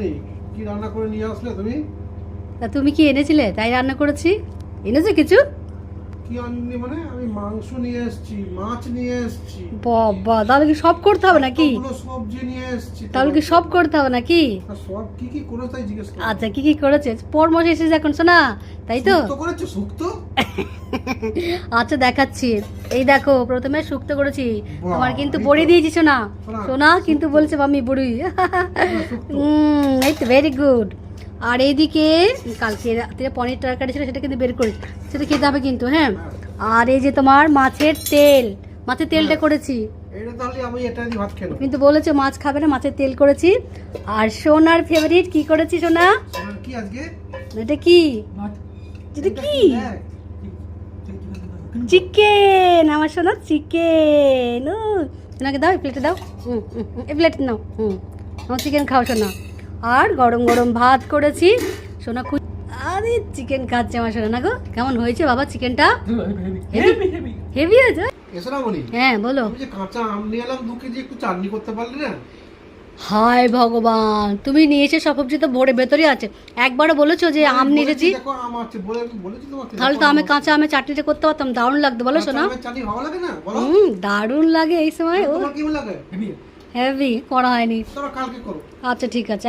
সোনামণি, কি রান্না করে নিয়ে আসলে তুমি? তা তুমি কি এনেছিলে তাই রান্না করেছি? এনেছো কিছু? কি আননি মানে? আমি মাংস নিয়ে এসেছি, মাছ নিয়ে এসেছি, বাবা, তাহলে কি সব করতে হবে নাকি? কতগুলো সবজি নিয়ে এসেছি। তাহলে কি সব করতে হবে নাকি? আর সব কি কি করে তাই জিজ্ঞেস করো। আচ্ছা, কি কি করেছে? পরমশ এসেছে এখন শোনা, তাই তো? শুক্তো করেছো? শুক্তো? আচ্ছা দেখাচ্ছি। এই দেখো, প্রথমে শুক্তো করেছি। বাহ, তোমার কিন্তু এই তো। বড়ি দিয়েছি শোনা। শোনা, শোনা কিন্তু শুক্তো। বলছে মাম্মি বড়ি। শুক্তো। এই তো ভেরি গুড। আর এইদিকে কালকে রাত্রে পনির তরকারি ছিল, সেটা কিন্তু বের করেছি, সেটা খেতে হবে কিন্তু, হ্যাঁ। আর এই যে তোমার মাছের তেল, মাছের তেলটা করেছি। এটা তাহলে আমি এটা দিয়ে ভাত খেলো। কিন্তু বলেছে মাছ খাবে না, মাছের তেল করেছি। আর সোনার ফেভারিট কি করেছি সোনা? সোনার কি আজকে? এটা কি? এটা কি? দেখ। চিকেন, আমার সোনা চিকেন। ও সোনাকে দাও, এই প্লেটে দাও। এই প্লেটে নাও। আমার চিকেন খাও সোনা। আর গরম গরম ভাত করেছি সোনা। আরে চিকেন খাচ্ছে আমার সোনা। না গো, কেমন হয়েছে বাবা চিকেনটা? হেভি হয়েছে। এসো না বলি। হ্যাঁ বলো। আমি যে কাঁচা আম নিয়ে এলাম 2 কেজি, একটু চাটনি করতে পারলি না? হায় ভগবান, তুমি নিয়ে এসে সব সবজি তো ভরে ভেতরে আছে। একবারও বলেছো যে আম নিয়ে এসেছি? দেখো আম আছে বলেছি তোমাকে। তাহলে তো আমি কাঁচা আমের চাটনিটা করতে পারতাম, দারুণ লাগতো বলো শোনা। চাটনি ভালো লাগে না বলো? দারুণ লাগে এই সময়। ও তোমার কি লাগে? হেভি করা হয়নি। তোরা কালকে করো। আচ্ছা ঠিক আছে।